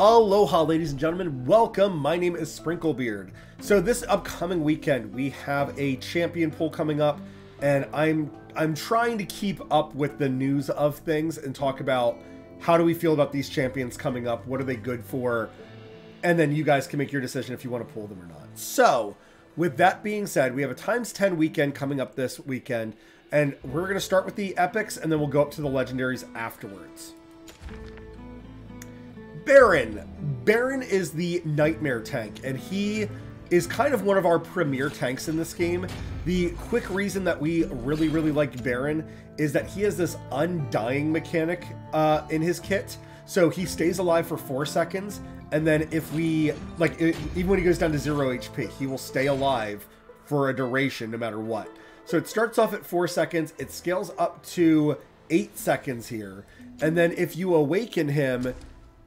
Aloha, ladies and gentlemen. Welcome. My name is Sprinklebeard. So this upcoming weekend, we have a champion pool coming up, and I'm trying to keep up with the news of things and talk about how do we feel about these champions coming up, what are they good for, and then you guys can make your decision if you want to pull them or not. So, with that being said, we have a ×10 weekend coming up this weekend, and we're going to start with the epics, and then we'll go up to the legendaries afterwards. Baron. Baron is the nightmare tank, and he is kind of one of our premier tanks in this game. The quick reason that we really like Baron is that he has this undying mechanic in his kit. So he stays alive for 4 seconds, and then if we, even when he goes down to 0 HP, he will stay alive for a duration no matter what. So it starts off at 4 seconds, it scales up to 8 seconds here, and then if you awaken him,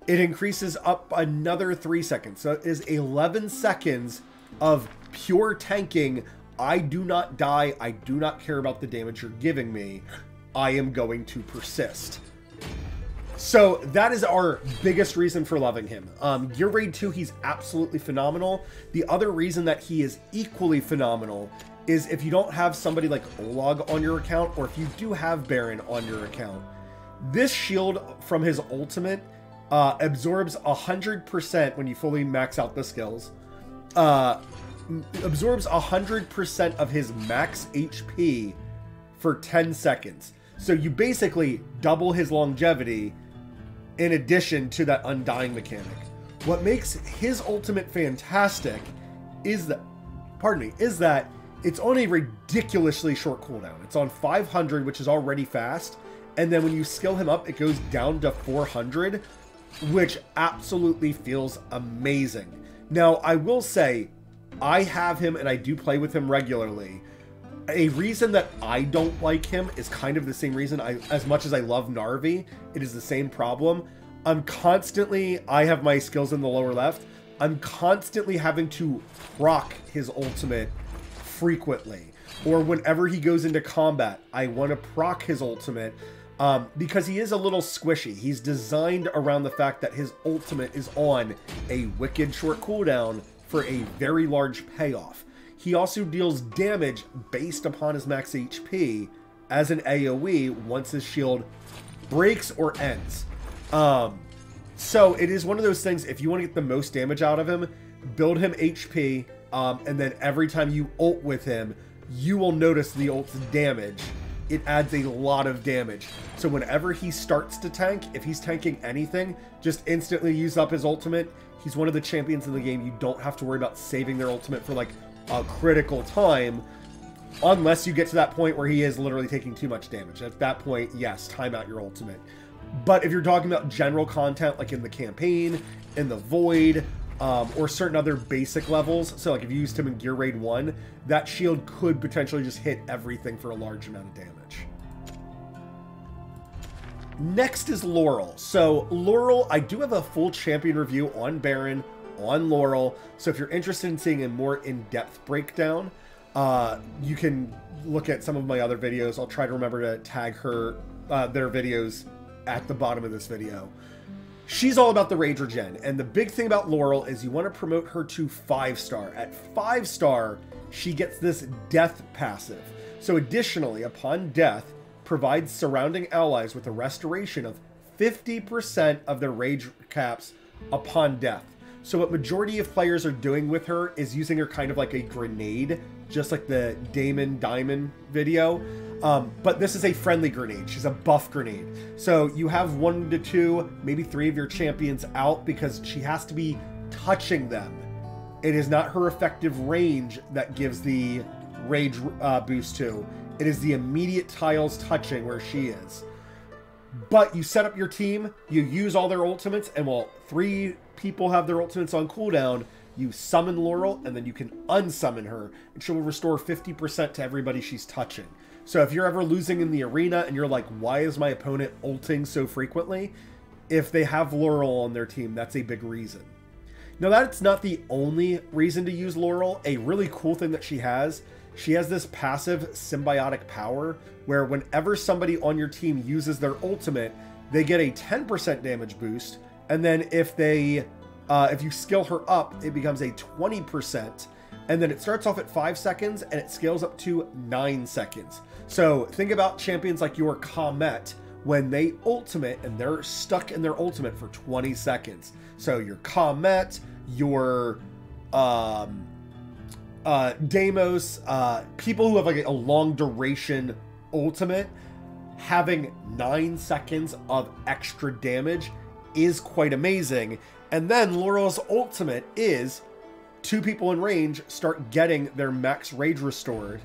it increases up another 3 seconds. So it is 11 seconds of pure tanking. I do not die. I do not care about the damage you're giving me. I am going to persist. So that is our biggest reason for loving him. Gear Raid 2, he's absolutely phenomenal. The other reason that he is equally phenomenal is if you don't have somebody like Olag on your account, or if you do have Baron on your account, this shield from his ultimate absorbs 100% when you fully max out the skills. Absorbs 100% of his max HP for 10 seconds. So you basically double his longevity in addition to that undying mechanic. What makes his ultimate fantastic is that, is that it's on a ridiculously short cooldown. It's on 500, which is already fast. And then when you skill him up, it goes down to 400, which absolutely feels amazing. Now, I will say, I have him and I do play with him regularly. A reason that I don't like him is kind of the same reason. As much as I love Narvi, it is the same problem. I have my skills in the lower left. I'm constantly having to proc his ultimate frequently. Or whenever he goes into combat, I want to proc his ultimate. Because he is a little squishy. He's designed around the fact that his ultimate is on a wicked short cooldown for a very large payoff. He also deals damage based upon his max HP as an AoE once his shield breaks or ends. So it is one of those things, if you want to get the most damage out of him, build him HP, and then every time you ult with him, you will notice the ult's damage. It adds a lot of damage. So whenever he starts to tank, if he's tanking anything, just instantly use up his ultimate. He's one of the champions in the game. You don't have to worry about saving their ultimate for like a critical time, unless you get to that point where he is literally taking too much damage. At that point, yes, time out your ultimate. But if you're talking about general content, like in the campaign, in the void, or certain other basic levels, so like if you used him in Gear Raid 1, that shield could potentially just hit everything for a large amount of damage. Next is Laurel. So Laurel, I do have a full champion review on Baron, on Laurel, so if you're interested in seeing a more in-depth breakdown, you can look at some of my other videos. I'll try to remember to tag their videos at the bottom of this video. She's all about the regen, and the big thing about Laurel is you want to promote her to 5-star. At 5-star, she gets this death passive. So additionally, upon death, provides surrounding allies with a restoration of 50% of their rage caps upon death. So what majority of players are doing with her is using her kind of like a grenade, just like the Damon Diamond video. But this is a friendly grenade. She's a buff grenade. So you have 1 to 2, maybe 3 of your champions out because she has to be touching them. It is not her effective range that gives the rage boost to. It is the immediate tiles touching where she is. But you set up your team, you use all their ultimates, and while 3 people have their ultimates on cooldown, you summon Laurel, and then you can unsummon her, and she will restore 50% to everybody she's touching. So if you're ever losing in the arena, and you're like, why is my opponent ulting so frequently? If they have Laurel on their team, that's a big reason. Now that's not the only reason to use Laurel. A really cool thing that she has this passive symbiotic power, where whenever somebody on your team uses their ultimate, they get a 10% damage boost, And then if you skill her up, it becomes a 20%. And then it starts off at 5 seconds and it scales up to 9 seconds. So think about champions like your Comet when they ultimate and they're stuck in their ultimate for 20 seconds. So your Comet, your Deimos, people who have like a long duration ultimate, having 9 seconds of extra damage is quite amazing. And then Laurel's ultimate is 2 people in range start getting their max rage restored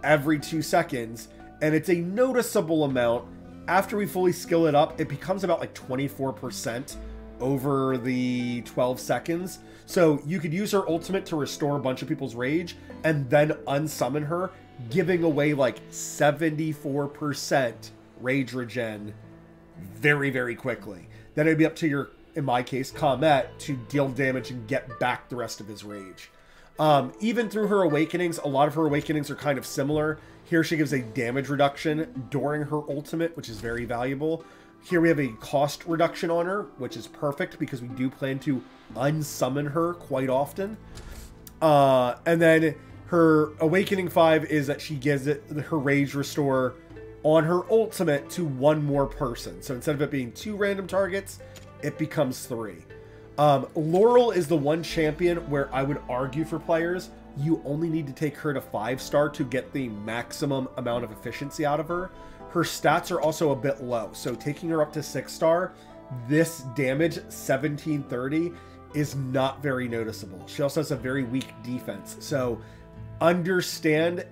every 2 seconds, and it's a noticeable amount. After we fully skill it up, it becomes about like 24% over the 12 seconds. So you could use her ultimate to restore a bunch of people's rage and then unsummon her, giving away like 74% rage regen very, very quickly. Then it'd be up to your, in my case, Comet, to deal damage and get back the rest of his rage. Even through her awakenings, a lot of her awakenings are kind of similar. Here she gives a damage reduction during her ultimate, which is very valuable. Here we have a cost reduction on her, which is perfect because we do plan to unsummon her quite often. And then her awakening 5 is that she gives it her rage restore on her ultimate to 1 more person. So instead of it being 2 random targets, it becomes 3. Laurel is the one champion where I would argue for players, you only need to take her to 5-star to get the maximum amount of efficiency out of her. Her stats are also a bit low, so taking her up to 6-star, this damage, 1730, is not very noticeable. She also has a very weak defense, so understand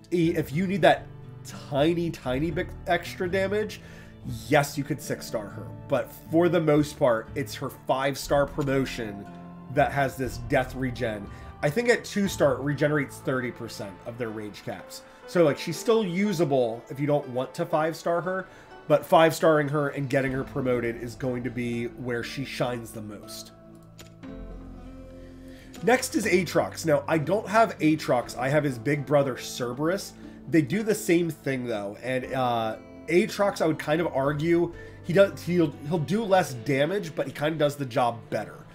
if you need that tiny bit extra damage, yes, you could 6-star her, but for the most part, it's her 5-star promotion that has this death regen. I think at 2-star, it regenerates 30% of their rage caps. So like she's still usable if you don't want to 5-star her, but 5-starring her and getting her promoted is going to be where she shines the most. Next is Atrox. Now, I don't have Atrox. I have his big brother Cerberus. They do the same thing though, and Atrox, I would kind of argue he'll do less damage, but he kind of does the job better.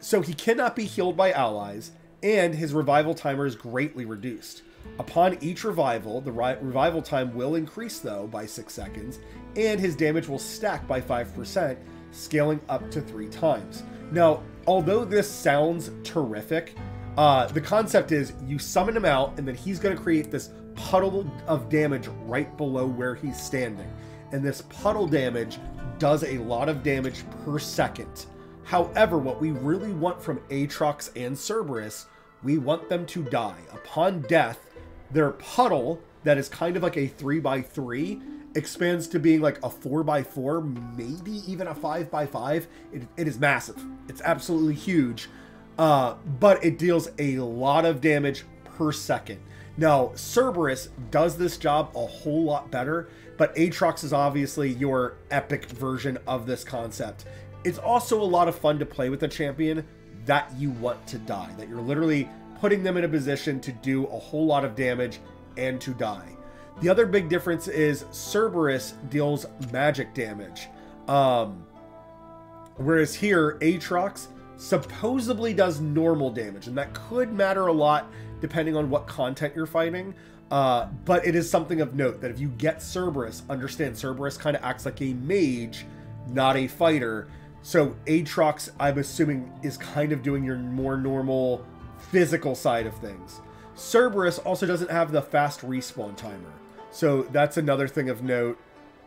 So he cannot be healed by allies, and his revival timer is greatly reduced. Upon each revival, the revival time will increase though by 6 seconds, and his damage will stack by 5%, scaling up to 3 times. Now, although this sounds terrific, the concept is you summon him out, and then he's going to create this puddle of damage right below where he's standing. And this puddle damage does a lot of damage per second. However, what we really want from Atrox and Cerberus, we want them to die. Upon death, their puddle, that is kind of like a 3x3, expands to being like a 4x4, maybe even a 5x5. It is massive. It's absolutely huge. But it deals a lot of damage per second. Now, Cerberus does this job a whole lot better, but Atrox is obviously your epic version of this concept. It's also a lot of fun to play with a champion that you want to die, that you're literally putting them in a position to do a whole lot of damage and to die. The other big difference is Cerberus deals magic damage, whereas here, Atrox supposedly does normal damage, and that could matter a lot depending on what content you're fighting, but it is something of note that if you get Cerberus, understand Cerberus kind of acts like a mage, not a fighter. So Atrox, I'm assuming, is kind of doing your more normal physical side of things. Cerberus also doesn't have the fast respawn timer, so that's another thing of note.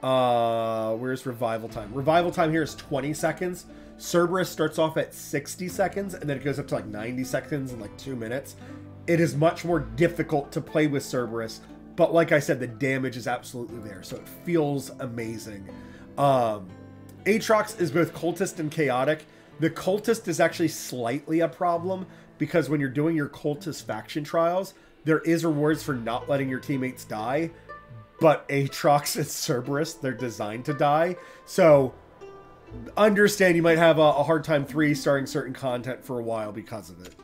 Where's revival time? Revival time here is 20 seconds. Cerberus starts off at 60 seconds, and then it goes up to like 90 seconds in like 2 minutes. It is much more difficult to play with Cerberus, but like I said, the damage is absolutely there, so it feels amazing. Atrox is both cultist and chaotic. The cultist is actually slightly a problem, because when you're doing your cultist faction trials, there is rewards for not letting your teammates die, but Atrox and Cerberus, they're designed to die. So understand you might have a hard time 3-starring certain content for a while because of it.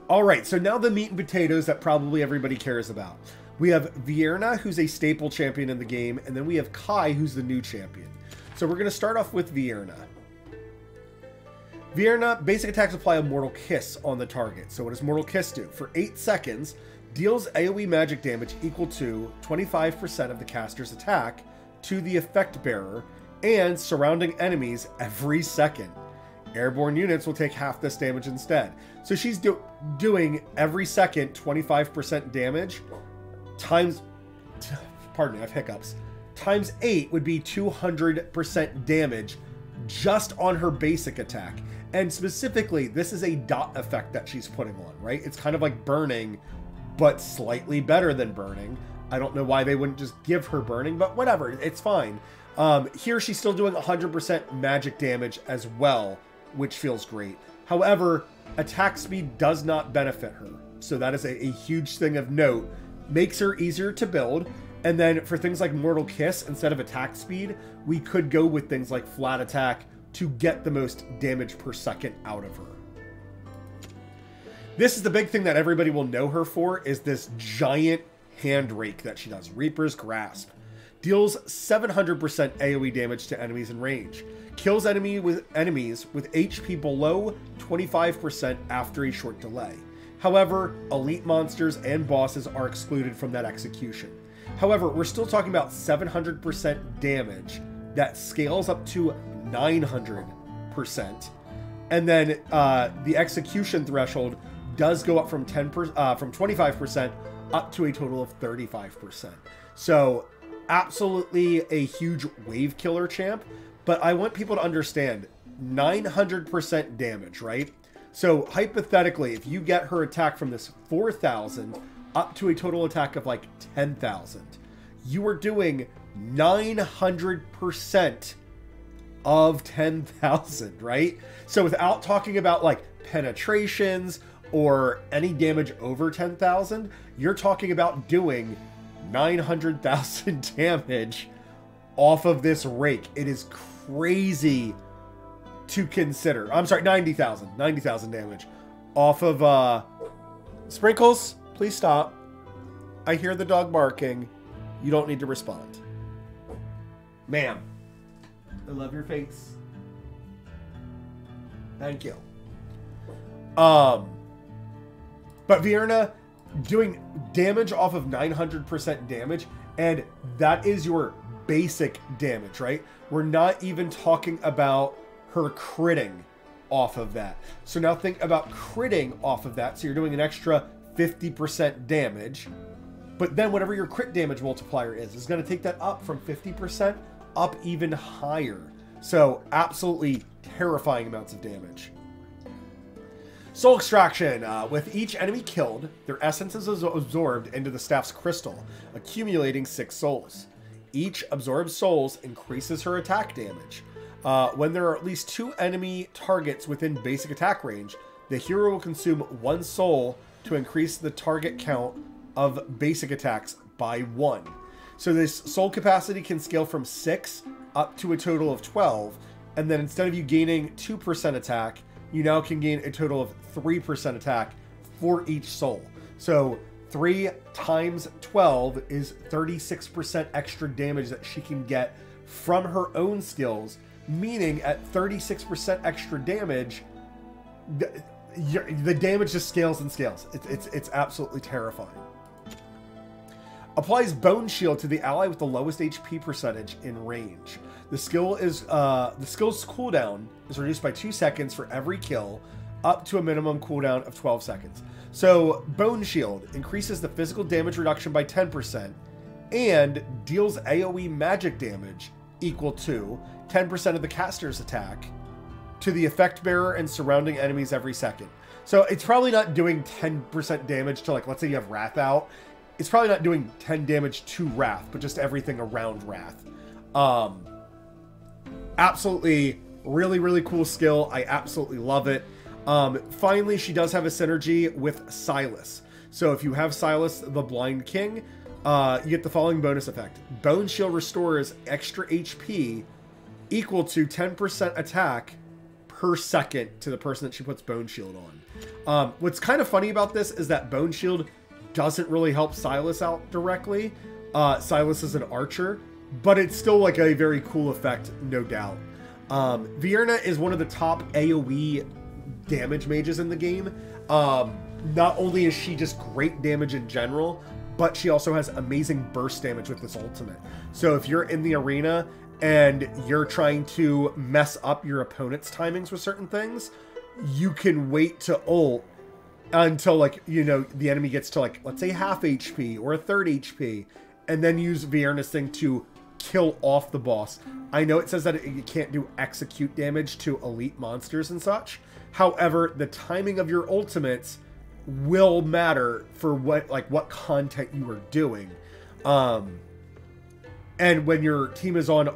Alright, so now the meat and potatoes that probably everybody cares about. We have Vierna, who's a staple champion in the game, and then we have Kai, who's the new champion. So we're going to start off with Vierna. Vierna, basic attacks apply a Mortal Kiss on the target. So what does Mortal Kiss do? For 8 seconds, deals AoE magic damage equal to 25% of the caster's attack to the effect bearer and surrounding enemies every second. Airborne units will take half this damage instead. So she's doing every second 25% damage times, pardon me, I have hiccups, times 8 would be 200% damage just on her basic attack. And specifically, this is a dot effect that she's putting on, right? It's kind of like burning, but slightly better than burning. I don't know why they wouldn't just give her burning, but whatever, it's fine. Here she's still doing 100% magic damage as well, which feels great. However, attack speed does not benefit her. So that is a huge thing of note. Makes her easier to build. And then for things like Mortal Kiss, instead of attack speed, we could go with things like flat attack to get the most damage per second out of her. This is the big thing that everybody will know her for, is this giant hand rake that she does. Reaper's Grasp. Deals 700% AoE damage to enemies in range. Kills enemies with HP below 25% after a short delay. However, elite monsters and bosses are excluded from that execution. However, we're still talking about 700% damage that scales up to 900%. And then the execution threshold does go up from 25% up to a total of 35%. So absolutely a huge wave killer champ, but I want people to understand 900% damage, right? So hypothetically, if you get her attack from this 4,000 up to a total attack of like 10,000, you are doing 900% of 10,000, right? So without talking about like penetrations or any damage over 10,000, you're talking about doing 900,000 damage off of this rake. It is crazy to consider. I'm sorry, 90,000 damage off of Sprinkles, please stop. I hear the dog barking. You don't need to respond. Ma'am, I love your face. Thank you. But Vierna doing damage off of 900% damage, and that is your basic damage, right? We're not even talking about her critting off of that. So now think about critting off of that. So you're doing an extra 50% damage, but then whatever your crit damage multiplier is going to take that up from 50% up even higher. So absolutely terrifying amounts of damage. Soul Extraction. With each enemy killed, their essence is absorbed into the staff's crystal, accumulating 6 souls. Each absorbed souls increases her attack damage. When there are at least 2 enemy targets within basic attack range, the hero will consume 1 soul to increase the target count of basic attacks by 1. So this soul capacity can scale from 6 up to a total of 12, and then instead of you gaining 2% attack, you now can gain a total of 3% attack for each soul. So 3 times 12 is 36% extra damage that she can get from her own skills, meaning at 36% extra damage, the damage just scales and scales. It's absolutely terrifying. Applies Bone Shield to the ally with the lowest HP percentage in range. The skill's cooldown is reduced by 2 seconds for every kill, up to a minimum cooldown of 12 seconds. So Bone Shield increases the physical damage reduction by 10% and deals AoE magic damage equal to 10% of the caster's attack to the effect bearer and surrounding enemies every second. So it's probably not doing 10% damage to, like, let's say you have Wrath out. It's probably not doing 10 damage to Wrath, but just everything around Wrath. Absolutely really, really cool skill. I absolutely love it. Finally, she does have a synergy with Silas. So if you have Silas, the Blind King, you get the following bonus effect. Bone Shield restores extra HP equal to 10% attack per second to the person that she puts Bone Shield on. What's kind of funny about this is that Bone Shield doesn't really help Silas out directly. Silas is an archer, but it's still like a very cool effect, no doubt. Vierna is one of the top AoE damage mages in the game. Not only is she just great damage in general, but she also has amazing burst damage with this ultimate. So if you're in the arena and you're trying to mess up your opponent's timings with certain things, you can wait to ult until, like, you know, the enemy gets to, like, let's say half HP or a third HP, and then use Vierna's thing to kill off the boss. I know it says that it can't do execute damage to elite monsters and such. However, the timing of your ultimates will matter for what content you are doing. And when your team is on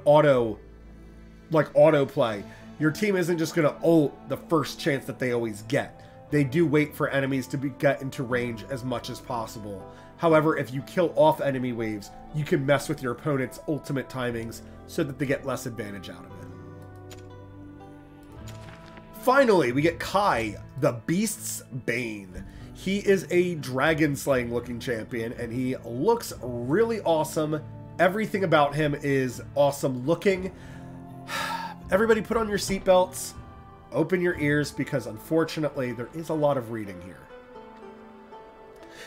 autoplay, your team isn't just going to ult the first chance that they always get. They do wait for enemies to get into range as much as possible. However, if you kill off enemy waves, you can mess with your opponent's ultimate timings so that they get less advantage out of it. Finally, we get Kai, the Beast's Bane. He is a dragon slaying looking champion, and he looks really awesome. Everything about him is awesome looking. Everybody put on your seatbelts, open your ears, because unfortunately there is a lot of reading here.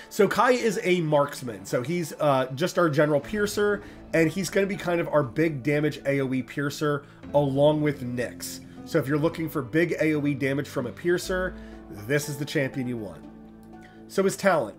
So Kai is a marksman, so he's just our general piercer, and he's going to be kind of our big damage AoE piercer along with Nyx. So if you're looking for big AoE damage from a piercer, this is the champion you want. So his talent: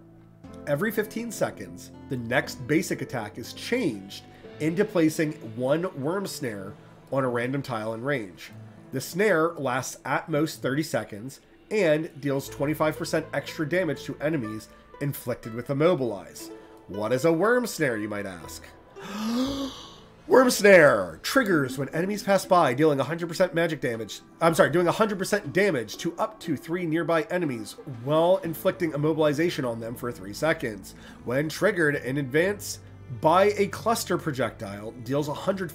every 15 seconds, the next basic attack is changed into placing one worm snare on a random tile in range. The snare lasts at most 30 seconds and deals 25% extra damage to enemies inflicted with Immobilize. What is a worm snare, you might ask? Worm snare triggers when enemies pass by, dealing 100% magic damage. Doing 100% damage to up to 3 nearby enemies while inflicting immobilization on them for 3 seconds. When triggered in advance by a cluster projectile, deals 150%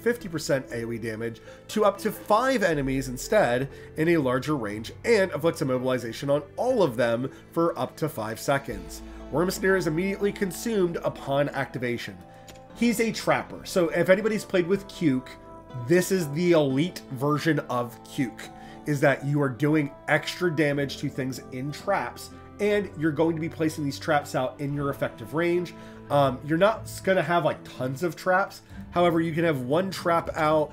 AoE damage to up to 5 enemies instead in a larger range, and inflicts immobilization on all of them for up to 5 seconds. Worm snare is immediately consumed upon activation. He's a trapper, so if anybody's played with Cuke, this is the elite version of Cuke, is that you are doing extra damage to things in traps, and you're going to be placing these traps out in your effective range. You're not going to have like tons of traps. However, you can have one trap out.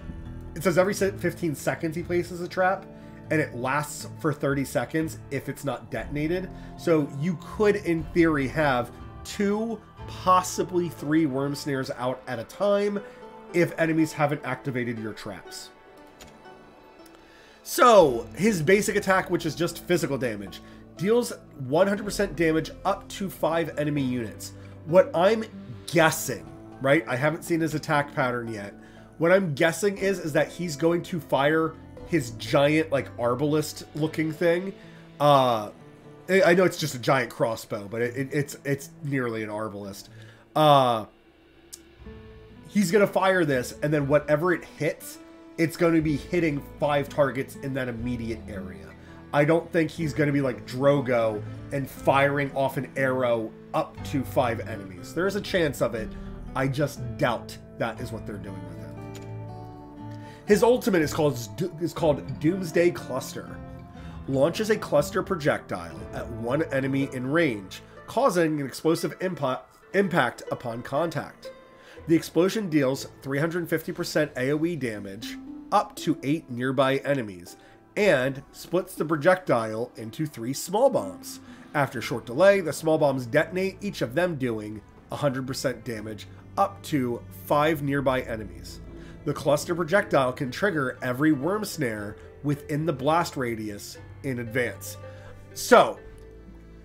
It says every 15 seconds he places a trap, and it lasts for 30 seconds if it's not detonated. So you could, in theory, have 2, possibly 3 worm snares out at a time if enemies haven't activated your traps. So his basic attack, which is just physical damage, deals 100% damage up to 5 enemy units. What I'm guessing, right? I haven't seen his attack pattern yet. What I'm guessing is that he's going to fire his giant, like, arbalist looking thing. I know it's just a giant crossbow, but it's nearly an arbalist. He's going to fire this, and then whatever it hits, it's going to be hitting 5 targets in that immediate area. I don't think he's going to be like Drogo and firing off an arrow up to 5 enemies. There is a chance of it. I just doubt that is what they're doing with him. His ultimate is called Doomsday Cluster. Launches a cluster projectile at one enemy in range, causing an explosive impact upon contact. The explosion deals 350% AoE damage up to 8 nearby enemies, and splits the projectile into 3 small bombs. After a short delay, the small bombs detonate, each of them doing 100% damage up to 5 nearby enemies. The cluster projectile can trigger every worm snare within the blast radius in advance. So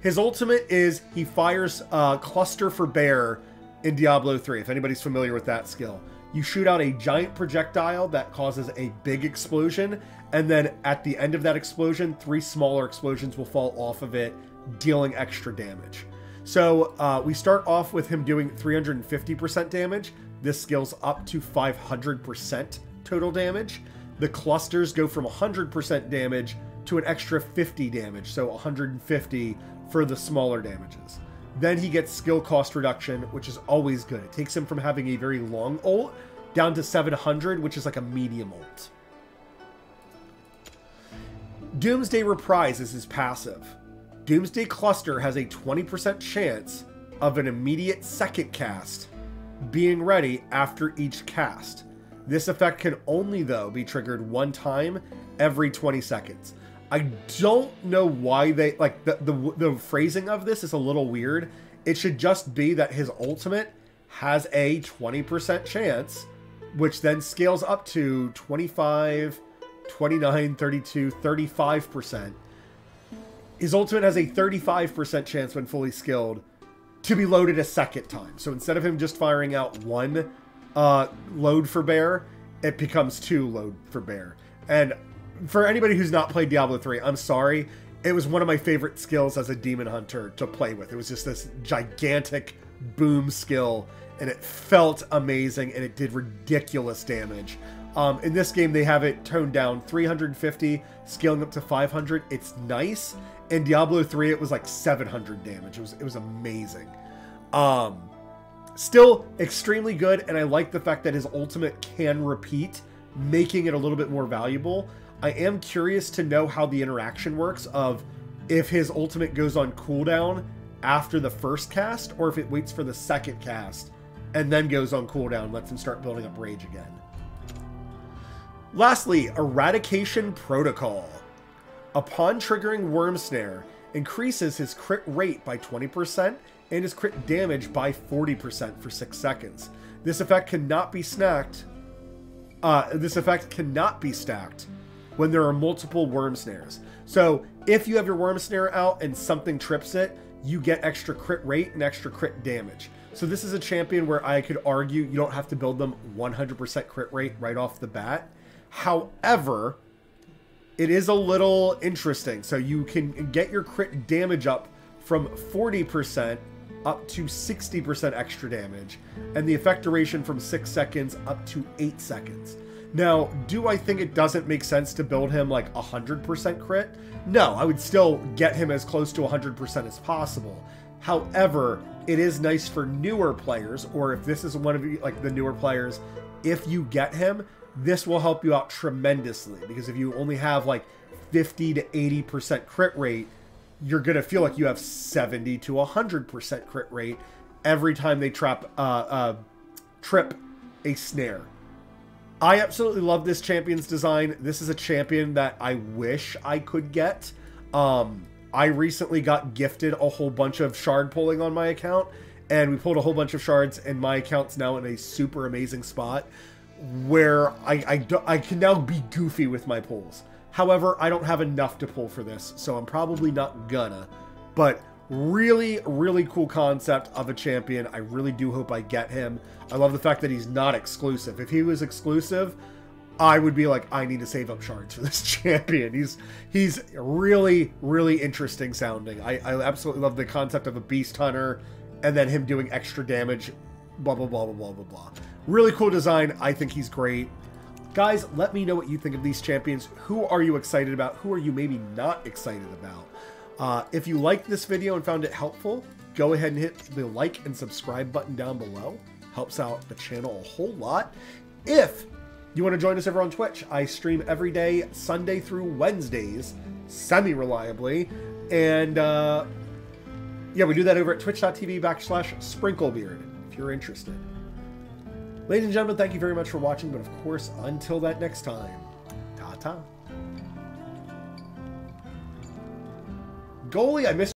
his ultimate is he fires Cluster for Bear in Diablo 3, if anybody's familiar with that skill. You shoot out a giant projectile that causes a big explosion, and then at the end of that explosion, 3 smaller explosions will fall off of it, dealing extra damage. So we start off with him doing 350% damage. This scales up to 500% total damage. The clusters go from 100% damage to an extra 50 damage, so 150 for the smaller damages. Then he gets skill cost reduction, which is always good. It takes him from having a very long ult down to 700, which is like a medium ult. Doomsday Reprise is his passive. Doomsday Cluster has a 20% chance of an immediate second cast being ready after each cast. This effect can only, though, be triggered one time every 20 seconds. I don't know why they, like, the phrasing of this is a little weird. It should just be that his ultimate has a 20% chance, which then scales up to 25, 29, 32, 35%. His ultimate has a 35% chance when fully skilled to be loaded a second time. So instead of him just firing out one load for bear, it becomes 2 load for bear. And for anybody who's not played Diablo 3, I'm sorry. It was one of my favorite skills as a demon hunter to play with. It was just this gigantic boom skill, and it felt amazing, and it did ridiculous damage. In this game, they have it toned down 350, scaling up to 500. It's nice. In Diablo 3, it was like 700 damage. It was amazing. Still extremely good, and I like the fact that his ultimate can repeat, making it a little bit more valuable. I am curious to know how the interaction works of if his ultimate goes on cooldown after the first cast, or if it waits for the second cast and then goes on cooldown, lets him start building up rage again. Lastly, Eradication Protocol. Upon triggering Worm Snare, increases his crit rate by 20% and his crit damage by 40% for 6 seconds. This effect cannot be stacked when there are multiple Worm Snares. So if you have your Worm Snare out and something trips it, you get extra crit rate and extra crit damage. So this is a champion where I could argue you don't have to build them 100% crit rate right off the bat. However, it is a little interesting. So you can get your crit damage up from 40% up to 60% extra damage, and the effect duration from 6 seconds up to 8 seconds. Now, do I think it doesn't make sense to build him like 100% crit? No, I would still get him as close to 100% as possible. However, it is nice for newer players, or if this is one of you, like the newer players, if you get him, this will help you out tremendously, because if you only have like 50 to 80% crit rate, you're going to feel like you have 70 to 100% crit rate every time they trip a snare. I absolutely love this champion's design. This is a champion that I wish I could get. I recently got gifted a whole bunch of shard pulling on my account, and we pulled a whole bunch of shards, and my account's now in a super amazing spot where I can now be goofy with my pulls. However, I don't have enough to pull for this, so I'm probably not gonna. But really, really cool concept of a champion. I really do hope I get him. I love the fact that he's not exclusive. If he was exclusive, I would be like, I need to save up shards for this champion. He's really, really interesting sounding. I absolutely love the concept of a beast hunter and then him doing extra damage, blah, blah, blah, blah, blah, blah, blah. Really cool design. I think he's great. Guys, let me know what you think of these champions. Who are you excited about? Who are you maybe not excited about? If you liked this video and found it helpful, go ahead and hit the like and subscribe button down below. Helps out the channel a whole lot. If you want to join us over on Twitch, I stream every day, Sunday through Wednesdays, semi-reliably. And yeah, we do that over at twitch.tv/sprinklebeard if you're interested. Ladies and gentlemen, thank you very much for watching, but of course, until that next time, ta-ta. Goalie, I missed